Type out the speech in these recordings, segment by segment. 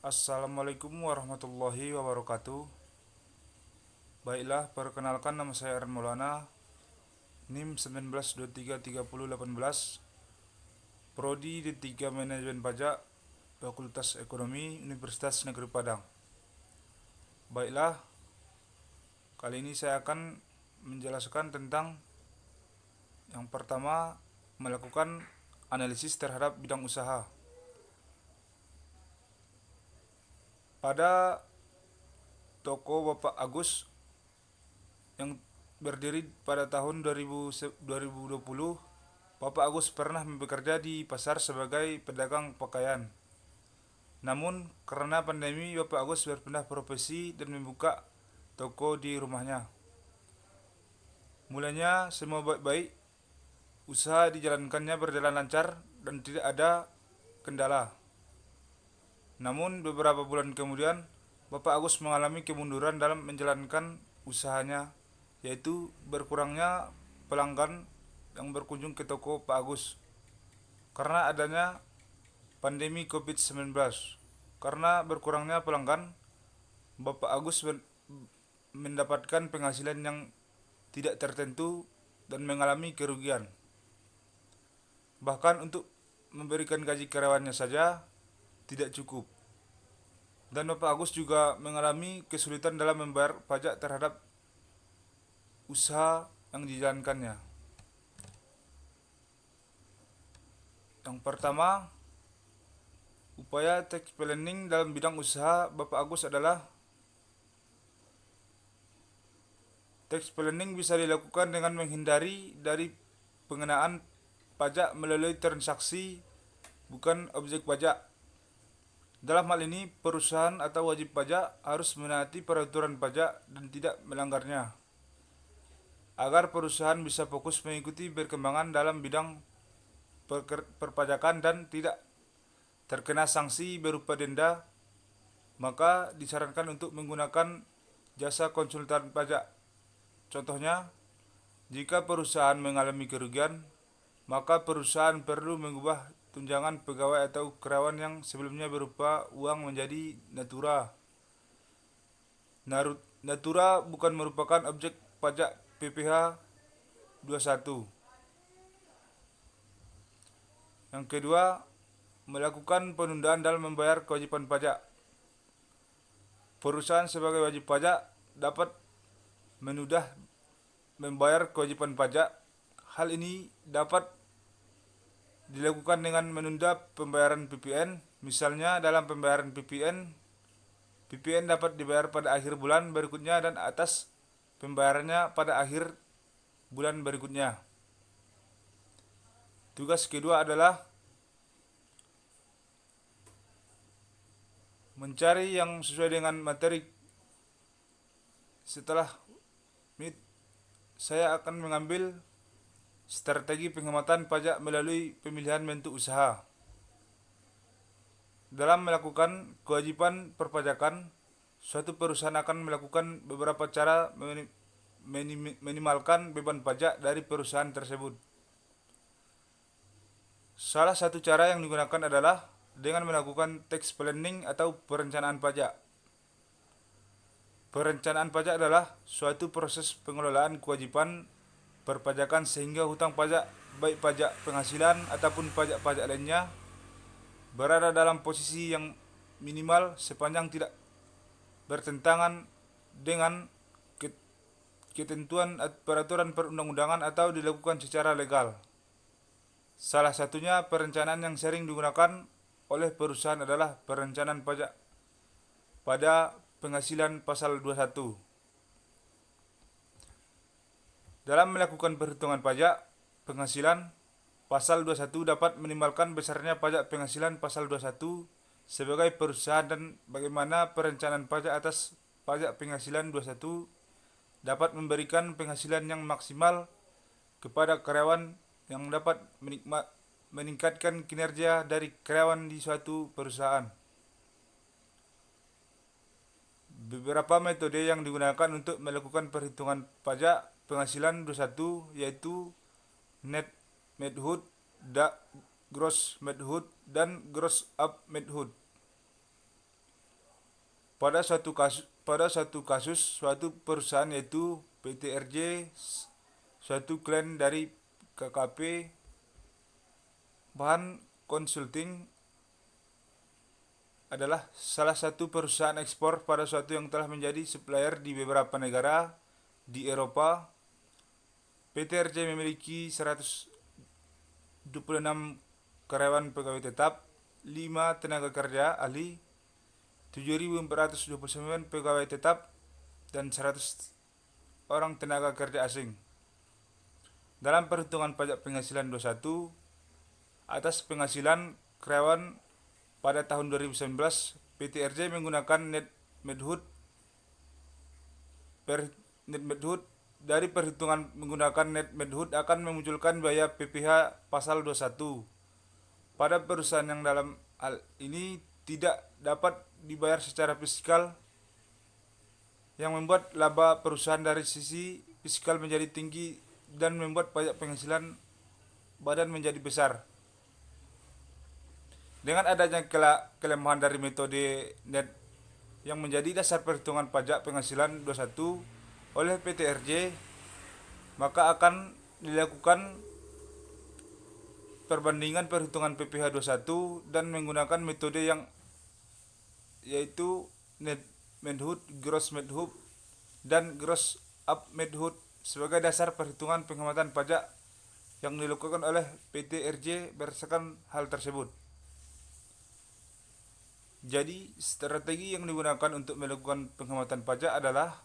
Assalamualaikum warahmatullahi wabarakatuh. Baiklah, perkenalkan nama saya Aaron Maulana, NIM 19233018, Prodi D3 Manajemen Pajak, Fakultas Ekonomi Universitas Negeri Padang. Baiklah, kali ini saya akan menjelaskan tentang yang pertama, melakukan analisis terhadap bidang usaha. Pada toko Bapak Agus yang berdiri pada tahun 2020, Bapak Agus pernah bekerja di pasar sebagai pedagang pakaian. Namun, karena pandemi, Bapak Agus berpindah profesi dan membuka toko di rumahnya. Mulanya semua baik-baik, usaha dijalankannya berjalan lancar dan tidak ada kendala. Namun, beberapa bulan kemudian, Bapak Agus mengalami kemunduran dalam menjalankan usahanya, yaitu berkurangnya pelanggan yang berkunjung ke toko Pak Agus karena adanya pandemi COVID-19. Karena berkurangnya pelanggan, Bapak Agus mendapatkan penghasilan yang tidak tertentu dan mengalami kerugian. Bahkan untuk memberikan gaji karyawannya saja tidak cukup. Dan Bapak Agus juga mengalami kesulitan dalam membayar pajak terhadap usaha yang dijalankannya. Yang pertama, upaya tax planning dalam bidang usaha Bapak Agus adalah tax planning bisa dilakukan dengan menghindari dari pengenaan pajak melalui transaksi bukan objek pajak. Dalam hal ini, perusahaan atau wajib pajak harus menaati peraturan pajak dan tidak melanggarnya, agar perusahaan bisa fokus mengikuti perkembangan dalam bidang perpajakan dan tidak terkena sanksi berupa denda. Maka disarankan untuk menggunakan jasa konsultan pajak. Contohnya, jika perusahaan mengalami kerugian, maka perusahaan perlu mengubah tunjangan pegawai atau karyawan yang sebelumnya berupa uang menjadi natura. Natura bukan merupakan objek pajak PPh 21. Yang kedua, melakukan penundaan dalam membayar kewajiban pajak. Perusahaan sebagai wajib pajak dapat menunda membayar kewajiban pajak. Hal ini dapat dilakukan dengan menunda pembayaran PPN. Misalnya dalam pembayaran PPN dapat dibayar pada akhir bulan berikutnya dan atas pembayarannya pada akhir bulan berikutnya. Tugas kedua adalah mencari yang sesuai dengan materi. Setelah ini, saya akan mengambil strategi penghematan pajak melalui pemilihan bentuk usaha. Dalam melakukan kewajiban perpajakan, suatu perusahaan akan melakukan beberapa cara minimalkan beban pajak dari perusahaan tersebut. Salah satu cara yang digunakan adalah dengan melakukan tax planning atau perencanaan pajak. Perencanaan pajak adalah suatu proses pengelolaan kewajiban perpajakan sehingga hutang pajak, baik pajak penghasilan ataupun pajak-pajak lainnya, berada dalam posisi yang minimal sepanjang tidak bertentangan dengan ketentuan peraturan perundang-undangan atau dilakukan secara legal. Salah satunya perencanaan yang sering digunakan oleh perusahaan adalah perencanaan pajak pada penghasilan pasal 21. Dalam melakukan perhitungan pajak penghasilan, pasal 21 dapat minimalkan besarnya pajak penghasilan pasal 21 sebagai perusahaan dan bagaimana perencanaan pajak atas pajak penghasilan 21 dapat memberikan penghasilan yang maksimal kepada karyawan yang dapat meningkatkan kinerja dari karyawan di suatu perusahaan. Beberapa metode yang digunakan untuk melakukan perhitungan pajak penghasilan 21 yaitu net medhood, gross medhood, dan gross up medhood. pada suatu kasus suatu perusahaan yaitu PT RJ, suatu klien dari KKP Bahan Consulting adalah salah satu perusahaan ekspor pada suatu yang telah menjadi supplier di beberapa negara di Eropa. PT RJ memiliki 126 karyawan pegawai tetap, 5 tenaga kerja ahli, 7.429 pegawai tetap, dan 100 orang tenaga kerja asing. Dalam perhitungan pajak penghasilan 21, atas penghasilan karyawan pada tahun 2019, PT RJ menggunakan net medhut. Dari perhitungan menggunakan net medhut akan memunculkan biaya PPh pasal 21 pada perusahaan yang dalam hal ini tidak dapat dibayar secara fiskal, yang membuat laba perusahaan dari sisi fiskal menjadi tinggi dan membuat pajak penghasilan badan menjadi besar. Dengan adanya kelemahan dari metode net yang menjadi dasar perhitungan pajak penghasilan 21 oleh PT RJ, maka akan dilakukan perbandingan perhitungan PPh 21 dan menggunakan metode yang yaitu net medhut, gross medhut, dan gross up medhut sebagai dasar perhitungan penghematan pajak yang dilakukan oleh PT RJ berdasarkan hal tersebut. Jadi, strategi yang digunakan untuk melakukan penghematan pajak adalah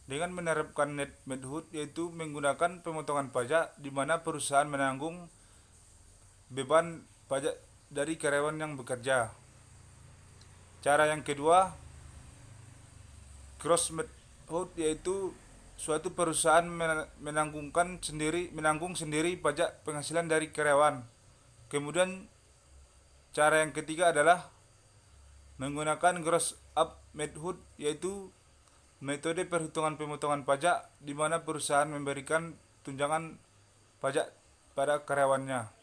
dengan menerapkan net medhut, yaitu menggunakan pemotongan pajak di mana perusahaan menanggung beban pajak dari karyawan yang bekerja. Cara yang kedua, gross medhut, yaitu suatu perusahaan menanggung sendiri pajak penghasilan dari karyawan. Kemudian cara yang ketiga adalah menggunakan gross up medhut, yaitu metode perhitungan pemotongan pajak di mana perusahaan memberikan tunjangan pajak pada karyawannya.